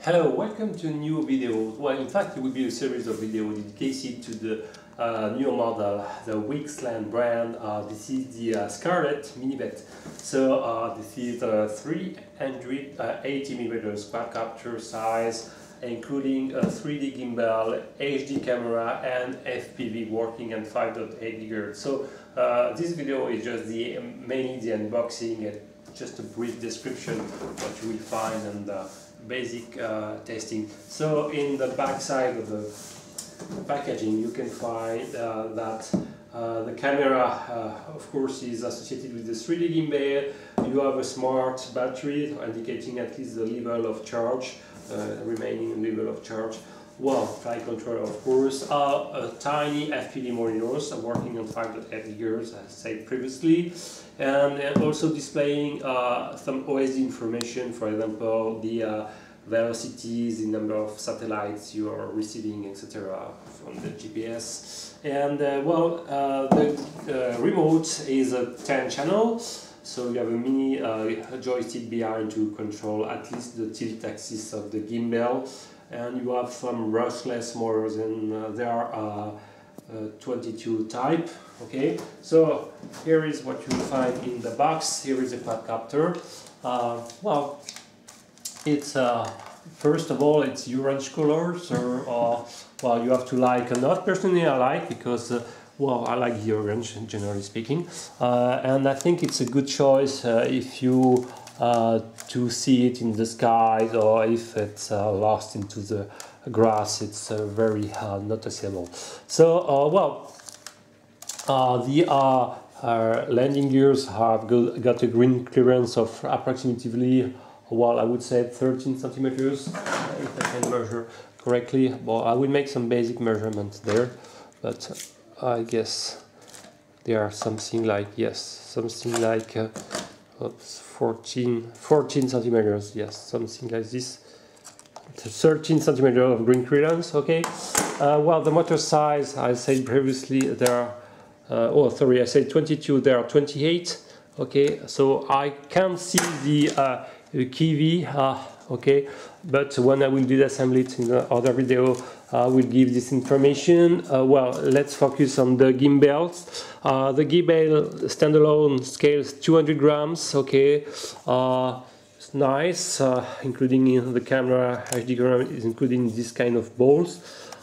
Hello, welcome to a new video. Well, in fact, it will be a series of videos dedicated to the new model, the Wingsland brand. This is the Scarlet minivet. So this is a 380mm quadcopter size, including a 3D gimbal, HD camera, and FPV working at 5.8 GHz. So this video is just mainly the unboxing and just a brief description of what you will find and basic testing. So in the back side of the packaging you can find that the camera of course is associated with the 3D gimbal. You have a smart battery indicating at least the level of charge, remaining level of charge. Well, flight controller of course, a tiny FPV monitors working on 5.8 GHz as said previously, and also displaying some OSD information, for example the velocities, the number of satellites you are receiving, etc. from the GPS. And the remote is a 10 channel, so you have a mini joystick behind to control at least the tilt axis of the gimbal, and you have some brushless motors, and there are 22 type. Okay, so here is what you find in the box. Here is a quadcopter. Well, it's first of all it's orange color, so well, you have to like or not. Personally I like, because well, I like the orange generally speaking, and I think it's a good choice if you to see it in the skies, or if it's lost into the grass. It's very noticeable. So the landing gears have got a green clearance of approximately, well, I would say 13 centimeters, if I can measure correctly. Well, I will make some basic measurements there, but I guess they are something like, yes, something like 14 centimeters, yes, something like this. 13 centimeters of green clearance. Okay. Well, the motor size, I said previously, there are oh sorry, I said 22, there are 28. Okay, so I can't see the key, okay, but when I will disassemble it in the other video, I will give this information. Well, let's focus on the gimbals. The gimbal standalone scales 200 grams, okay. It's nice, including the camera, HD camera is including this kind of balls.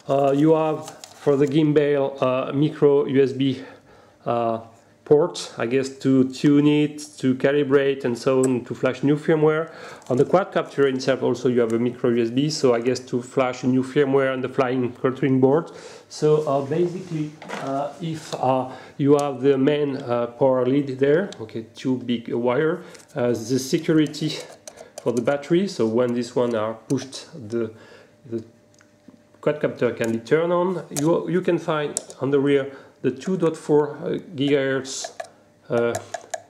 You have for the gimbal micro USB port, I guess, to tune it, to calibrate, and so on, to flash new firmware. On the quadcopter itself also you have a micro USB, so I guess to flash new firmware on the flying controlling board. So basically if you have the main power lead there, okay, two big wire, the security for the battery, so when this one are pushed, the quadcopter can be turned on. You can find on the rear the 2.4 GHz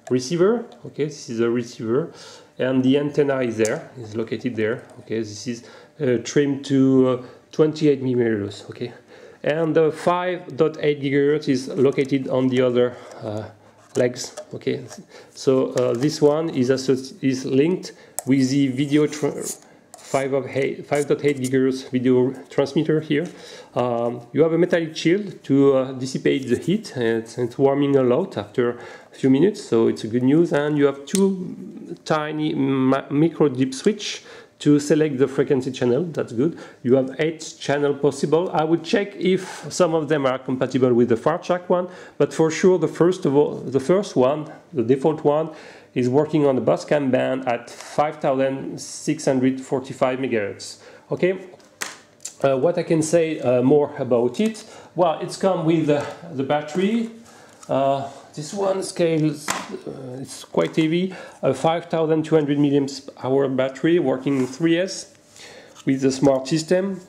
receiver. Okay, this is a receiver, and the antenna is there, is located there. Okay, this is trimmed to 28 millimeters. Okay, and the 5.8 GHz is located on the other legs. Okay, so this one is linked with the video 5.8 GHz video transmitter here. You have a metallic shield to dissipate the heat. It's warming a lot after a few minutes, so it's a good news. And you have two tiny micro dip switch to select the frequency channel. That's good. You have 8 channels possible. I would check if some of them are compatible with the far track one, but for sure the first one, the default one, is working on the Boscam band at 5645 MHz. Okay, what I can say more about it? Well, it's come with the battery. This one scales, it's quite heavy, a 5200 mAh battery working in 3S with the smart system,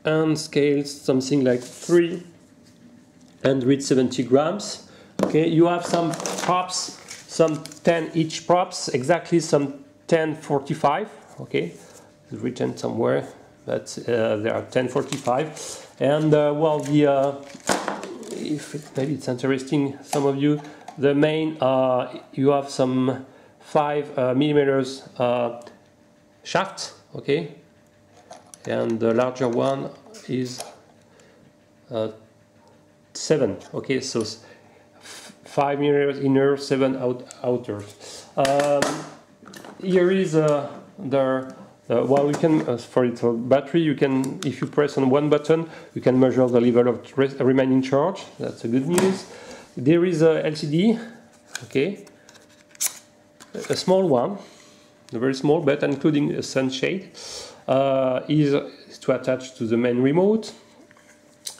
and scales something like 370 grams. Okay, you have some props, some 10 each props, exactly some 1045. Okay, it's written somewhere, but there are 1045. And well, maybe it's interesting some of you, the main you have some 5 millimeters shaft, okay, and the larger one is 7, okay, so 5 mirrors inner, 7 outer. Here is well, you can for its battery, you can, if you press on one button, you can measure the level of remaining charge. That's a good news. There is a LCD, okay, a small one, very small, but including a sunshade, is to attach to the main remote.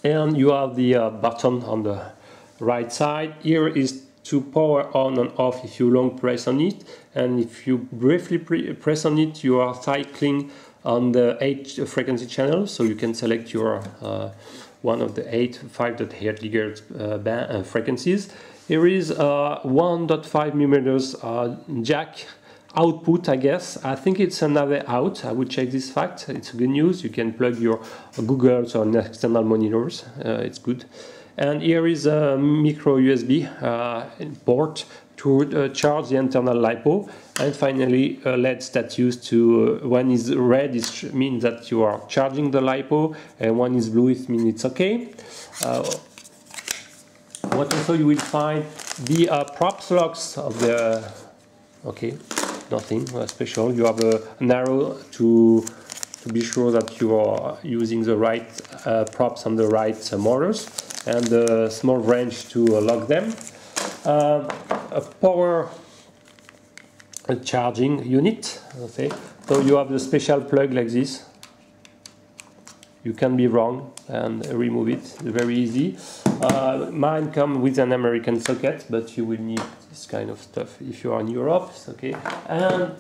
And you have the button on the right side. Here is to power on and off if you long press on it, and if you briefly press on it, you are cycling on the 8 frequency channel, so you can select your one of the 8 5.8 GHz frequencies. Here is 1.5 millimeters jack output, I guess. I think it's another out. I will check this fact. It's good news. You can plug your Googles or external monitors. It's good. And here is a micro USB port to charge the internal LiPo. And finally, LEDs that used to, when is red, it means that you are charging the LiPo, and when is blue, it means it's okay. What also you will find the props locks of the, okay, nothing special. You have an arrow to be sure that you are using the right props on the right motors, and a small wrench to lock them. A power charging unit, okay. So you have the special plug like this. You can be wrong and remove it, very easy. Mine comes with an American socket, but you will need this kind of stuff if you are in Europe, okay. And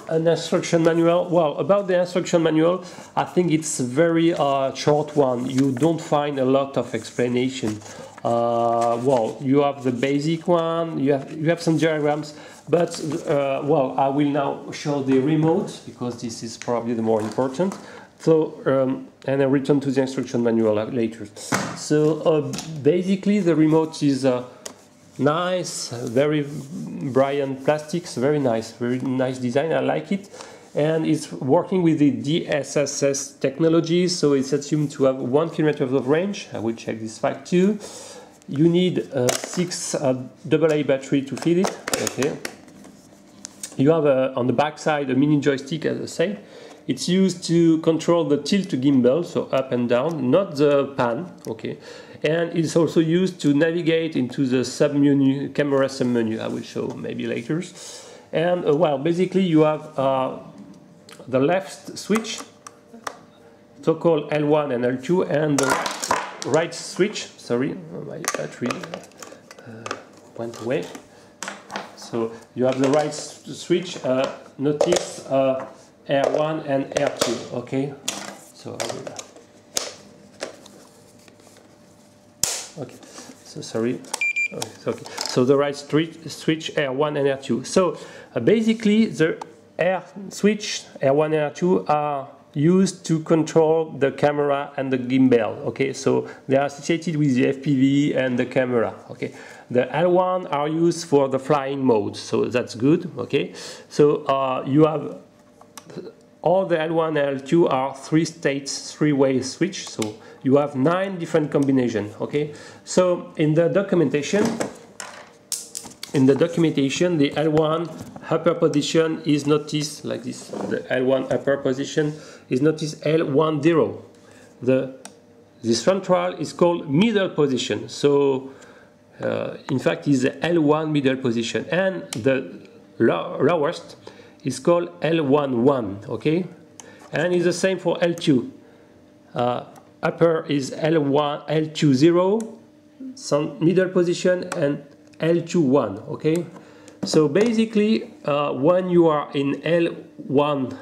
an instruction manual. Well, about the instruction manual, I think it's a very short one. You don't find a lot of explanation. Well, you have the basic one, you have some diagrams, but well, I will now show the remote because this is probably the more important. So, and I return to the instruction manual later. So basically the remote is nice, very brilliant plastics, very nice design, I like it. And it's working with the DSSS technology, so it's assumed to have 1 kilometer of range. I will check this fact too. You need a 6 AA battery to feed it, okay. You have on the back side a mini joystick, as I said. It's used to control the tilt gimbal, so up and down, not the pan, okay. And it's also used to navigate into the sub-menu, camera sub-menu, I will show maybe later. And well, basically you have the left switch, so-called L1 and L2, and the right switch, sorry, my battery went away. So you have the right switch, notice R1 and R2, okay? So I will, okay, so sorry, okay. So the right switch R1 and R2. So basically the R switch R1 and R2 are used to control the camera and the gimbal, okay? So they are associated with the FPV and the camera, okay? The L1 are used for the flying mode, so that's good, okay? So you have all the L1 and L2 are 3 states, 3-way switch, so you have 9 different combinations, okay? So in the documentation, the L1 upper position is noticed like this. The L1 upper position is noticed L10. The central is called middle position. So in fact is the L1 middle position, and the lowest is called L11, okay? And it's the same for L2. Upper is L1, L20, some middle position, and L21, okay? So basically, when you are in L1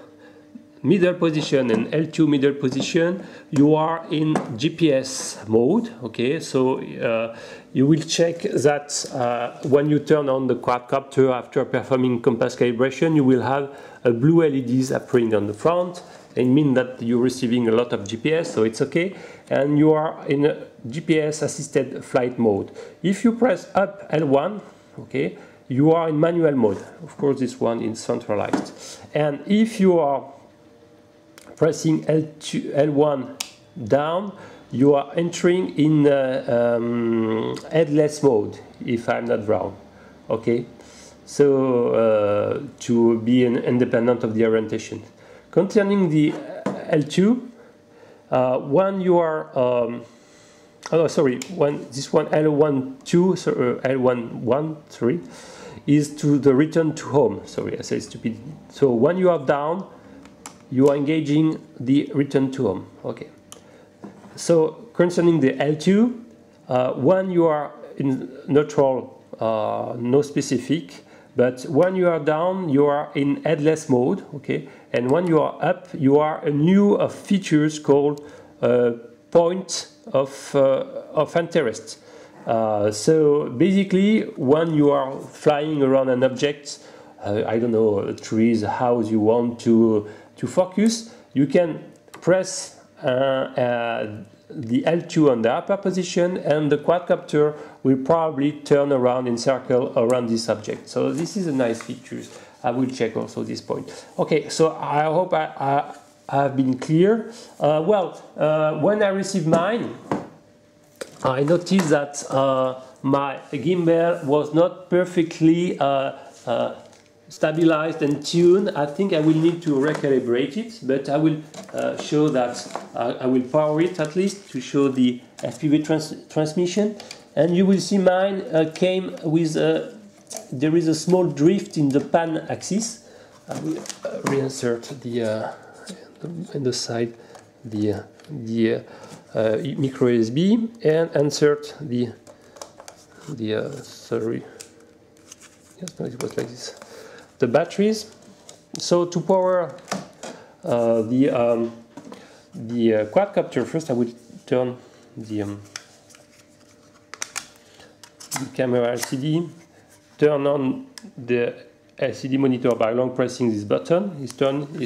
middle position and L2 middle position, you are in GPS mode, okay? So you will check that when you turn on the quadcopter after performing compass calibration, you will have a blue LEDs appearing on the front. It means that you're receiving a lot of GPS, so it's okay. And you are in a GPS assisted flight mode. If you press up L1, okay, you are in manual mode. Of course, this one is centralized. And if you are pressing L2, L1 down, you are entering in headless mode, if I'm not wrong. Okay, so to be independent of the orientation. Concerning the L2, when you are this one L1 2, L1 3 is to the return to home. Sorry, I said stupid. So when you are down, you are engaging the return to home. Okay. So concerning the L2, when you are in neutral, no specific, but when you are down, you are in headless mode. Okay. And when you are up, you are a new features called point of interest. So basically, when you are flying around an object, I don't know, a tree, a house, you want to focus, you can press the L2 on the upper position, and the quadcopter will probably turn around in circle around this object. So this is a nice feature. I will check also this point. Okay, so I hope I have been clear. When I received mine, I noticed that my gimbal was not perfectly stabilized and tuned. I think I will need to recalibrate it, but I will show that I will power it at least to show the FPV transmission. And you will see mine came with there is a small drift in the pan axis. I will reinsert in the side the micro USB and insert the sorry, yes, no, it was like this, the batteries. So to power the quadcopter, first I will turn the camera LCD, turn on the LCD monitor by long pressing this button. Is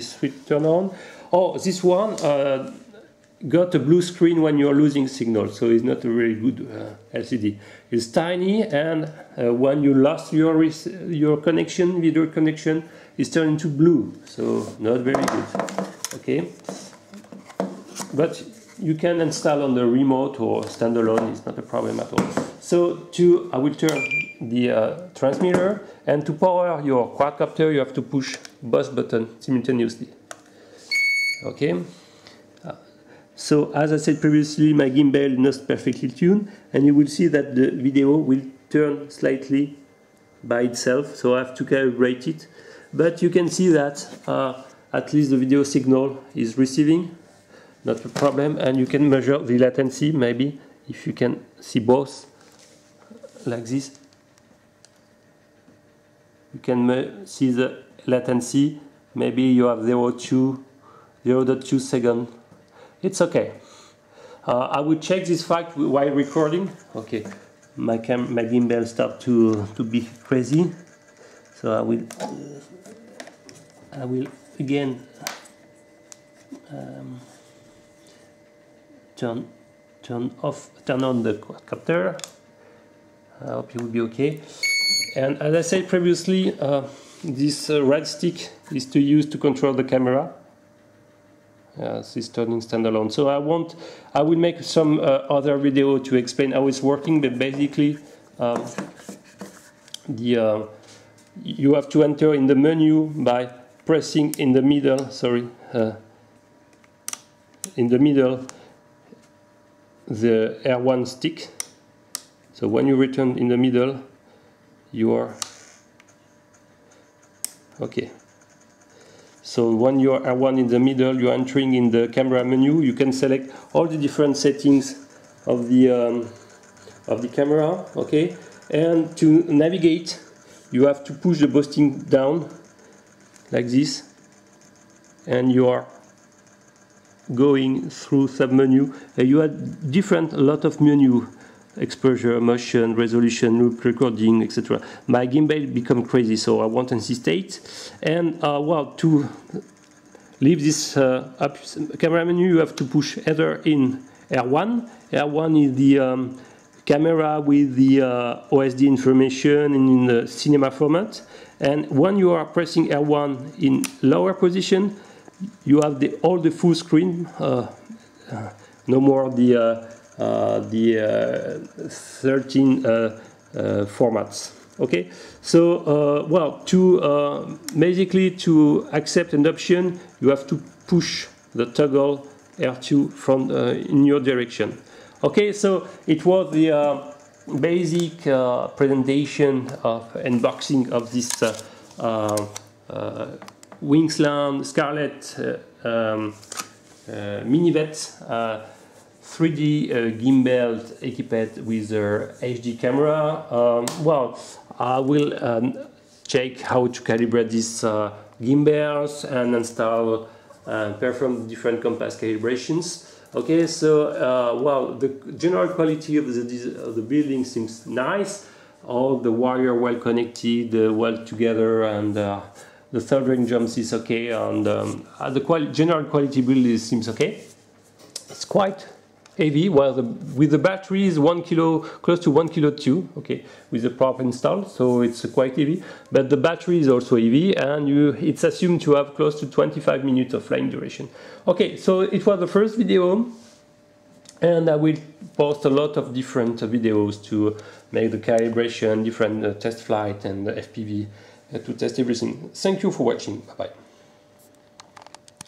switch turn on. Oh, this one got a blue screen when you are losing signal, so it's not a very good LCD. It's tiny, and when you lost your connection, video connection, it's turned into blue, so not very good. Okay, but you can install on the remote or standalone. It's not a problem at all. So I will turn the transmitter, and to power your quadcopter, you have to push both buttons simultaneously. Okay. So as I said previously, my gimbal is not perfectly tuned, and you will see that the video will turn slightly by itself, so I have to calibrate it. But you can see that at least the video signal is receiving, not a problem, and you can measure the latency, maybe, if you can see both, like this. You can see the latency, maybe you have 0.2 seconds. It's okay. I will check this fact while recording. Okay, my gimbal start to be crazy, so I will again turn on the quadcopter. I hope it will be okay. And as I said previously, this red stick is to use to control the camera. This turning standalone. So I will make some other video to explain how it's working, but basically you have to enter in the menu by pressing in the middle, in the middle, the R1 stick. So when you return in the middle, you are okay. So when you are R1 in the middle, you are entering in the camera menu. You can select all the different settings of the camera, okay? And to navigate, you have to push the button down like this, and you are going through sub-menu. You have a lot of menu: exposure, motion, resolution, loop, recording, etc. My gimbal become crazy, so I won't insist. And to leave this camera menu, you have to push either in R1. R1 is the camera with the OSD information in the cinema format. And when you are pressing R1 in lower position, you have all the full screen, no more the 13 formats. Okay, so well, to basically to accept an option, you have to push the toggle R2 from in your direction. Okay, so it was the basic presentation of unboxing of this Wingsland Scarlet minivet 3D gimbal equipped with a HD camera. Well, I will check how to calibrate these gimbals and install and perform different compass calibrations. Okay, so well, the general quality of the building seems nice. All the wire well connected, well together, and the soldering jumps is okay, and the general quality build seems okay. It's quite heavy. Well, with the batteries, 1 kilo, close to 1 kilo 2. Okay, with the prop installed, so it's quite heavy. But the battery is also heavy, and it's assumed to have close to 25 minutes of flying duration. Okay, so it was the first video, and I will post a lot of different videos to make the calibration, different test flight and FPV to test everything. Thank you for watching. Bye bye.